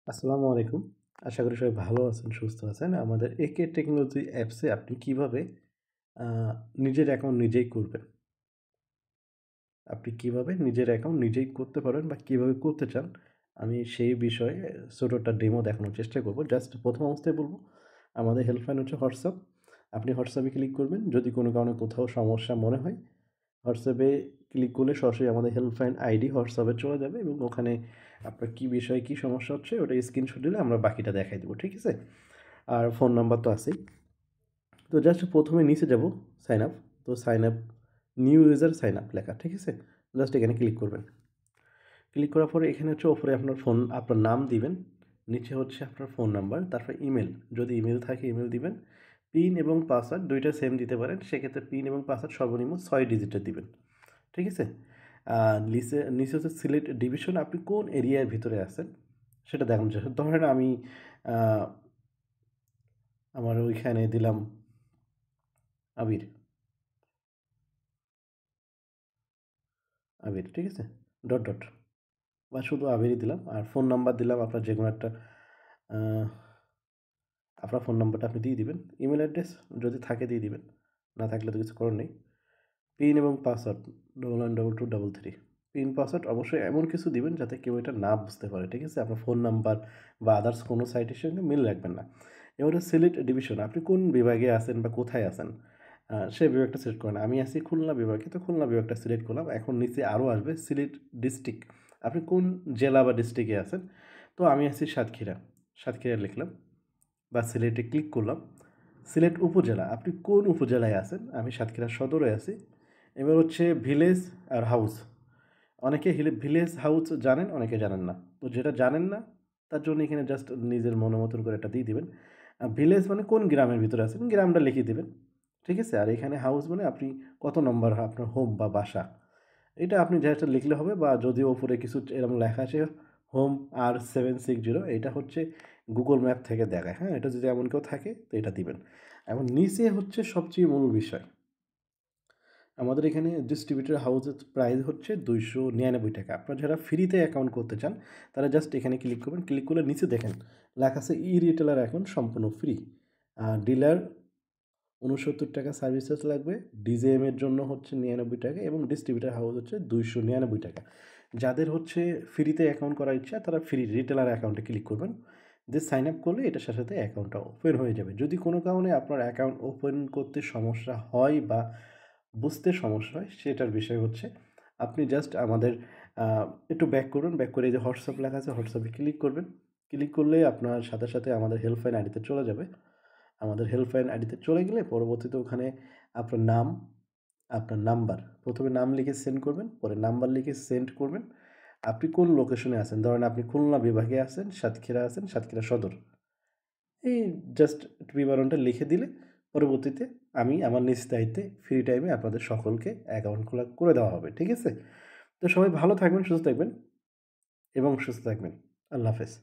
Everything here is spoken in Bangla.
আসসালামু আলাইকুম। আশা করি সবাই ভালো আছেন, সুস্থ আছেন। আমাদের একে টেকনোলজি অ্যাপসে আপনি কিভাবে আ নিজের অ্যাকাউন্ট নিজেই করবেন? আপনি কিভাবে নিজের অ্যাকাউন্ট নিজেই করতে পারবেন বা কিভাবে করতে চান? আমি সেই বিষয়ে ছোট একটা ডেমো দেখানোর চেষ্টা করব। জাস্ট ১ম অবস্থায় বলব, আমাদের হেল্পলাইন হচ্ছে WhatsApp। আপনি WhatsApp এ ক্লিক করবেন। যদি কোনো কারণে কোথাও সমস্যা মনে হয়, WhatsApp এ ক্লিক করলে সরাসরি আমাদের হেল্পলাইন আইডি WhatsApp এ চলে যাবে এবং ওখানে আপনার কি বিষয়ে কি সমস্যা হচ্ছে ওটা স্ক্রিনশট দিলে আমরা বাকিটা দেখাই দেব। ঠিক আছে? আর ফোন নাম্বার তো আছেই। তো জাস্ট ১ম এ নিচে যাব সাইন আপ। তো sign up new user sign up লেখা। ঠিক আছে? জাস্ট এখানে ক্লিক করবেন। ক্লিক করার পরে এখানে হচ্ছে উপরে আপনার নাম দিবেন। নিচে হচ্ছে আপনার ফোন নাম্বার, তারপর ইমেইল। যদি ইমেইল থাকে ইমেইল দিবেন। পিন এবং পাসওয়ার্ড ২ টা সেম দিতে পারেন। সেক্ষেত্রে পিন এবং পাসওয়ার্ড সর্বনিম্ন ৬ ডিজিটের দিবেন। ঠিক আছে? নিচে হচ্ছে সিলেক্ট ডিভিশন, আপনি কোন এরিয়ার ভিতরে আছেন সেটা দেখানোর চেষ্টা, ধরেন আমি আ আমার ওইখানে দিলাম আবির, আবির, ঠিক আছে? ডট, ডট বা শুধু আবিরই দিলাম। আর ফোন নাম্বার দিলাম আপনার যেকোনো একটা, আ আপনার ফোন নাম্বারটা আপনি দিয়ে দিবেন। ইমেইল অ্যাড্রেস যদি থাকে দিয়ে দিবেন। না থাকলে তো কিছু করার নেই। পিন এবং পাসওয়ার্ড 112233। পিন পাসওয়ার্ড অবশ্যই এমন কিছু দিবেন যাতে কেউ এটা না বুঝতে পারে। ঠিক আছে? আপনার ফোন নাম্বার বা আদার্স কোনো সাইটের সঙ্গে মিল রাখবেন না। এবারে সিলেক্ট ডিভিশন, আপনি কোন বিভাগে আছেন বা কোথায় আছেন? সে বিভাগটা সিলেক্ট করেন। আমি আছি খুলনা বিভাগে, তো খুলনা বিভাগটা সিলেক্ট করলাম। এখন নিচে আরও আসবে সিলেক্ট ডিস্ট্রিক্ট। আপনি কোন জেলা বা ডিস্ট্রিক্টে আছেন? তো আমি আছি সাতক্ষীরা। সাতক্ষীরা লিখলাম বা সিলেটে ক্লিক করলাম। সিলেট উপজেলা, আপনি কোন উপজেলায় আছেন? আমি সাতক্ষীরা সদরে আছি। এবার হচ্ছে ভিলেজ আর হাউস। অনেকে ভিলেজ হাউস জানেন, অনেকে জানেন না। তো যেটা জানেন না তার জন্য এখানে জাস্ট নিজের মন মতন করে এটা দিয়ে দিবেন। ভিলেজ মানে কোন গ্রামের ভিতরে আছেন, গ্রামটা লিখে দিবেন। ঠিক আছে? আর এখানে হাউস মানে আপনি কত নম্বর আপনার হোম বা বাসা। এটা আপনি জাস্ট লিখলে হবে, বা যদি ওপরে কিছু এরকম লেখা আছে হোম R760, এটা হচ্ছে গুগল ম্যাপ থেকে দেখায়। হ্যাঁ? এটা যদি এমন কেউ থাকে তো এটা দিবেন। এখন নিচে হচ্ছে সবচেয়ে মূল বিষয়। আমাদের এখানে ডিস্ট্রিবিউটর হাউসের প্রাইস হচ্ছে ৳২৯৯। আপনারা যারা ফ্রিতে অ্যাকাউন্ট করতে চান তারা জাস্ট এখানে ক্লিক করবেন। ক্লিক করলে নিচে দেখেন লেখা আছে ই-রিটেলার অ্যাকাউন্ট সম্পূর্ণ ফ্রি। ডিলার ৳৬৯ সার্ভিস চার্জ লাগবে। ডিজেএম এর জন্য হচ্ছে ৳৯৯ এবং ডিস্ট্রিবিউটর হাউস হচ্ছে ৳২৯৯। যাদের হচ্ছে ফ্রিতে অ্যাকাউন্ট করার ইচ্ছা তারা ফ্রি রিটেলার অ্যাকাউন্টে ক্লিক করবেন। দিয়ে সাইন আপ করলে এটার সাথে, সাথে অ্যাকাউন্টটা ওপেন হয়ে যাবে। যদি কোনো কারণে আপনার অ্যাকাউন্ট ওপেন করতে সমস্যা হয় বা বুঝতে সমস্যা হয় সেটার বিষয় হচ্ছে আপনি জাস্ট আমাদের আ একটু ব্যাক করুন। ব্যাক করে এই যে হোয়াটসঅ্যাপ লেখা আছে হোয়াটসঅ্যাপে ক্লিক করবেন। ক্লিক করলে আপনার সাথে, সাথে আমাদের হেল্পলাইন আইডিতে চলে যাবে। আমাদের হেল্পলাইন আইডিতে চলে গেলে পরবর্তীতে ওখানে আপনার নাম, আপনার নাম্বার, ১ম এ নাম লিখে সেন্ড করবেন, পরে নাম্বার লিখে সেন্ড করবেন। আপনি কোন লোকেশনে আছেন? ধরেন আপনি খুলনা বিভাগে আছেন, সাতক্ষীরা আছেন, সাতক্ষীরা সদর। এই জাস্ট বিবরণটা লিখে দিলে পরবর্তীতে আমি আমার নিজ দায়িত্বে ফ্রি টাইমে আপনাদের সকলকে অ্যাকাউন্ট খোলা করে দেওয়া হবে। ঠিক আছে? তো সবাই ভালো থাকবেন, সুস্থ থাকবেন এবং সুস্থ থাকবেন। আল্লাহ হাফেজ।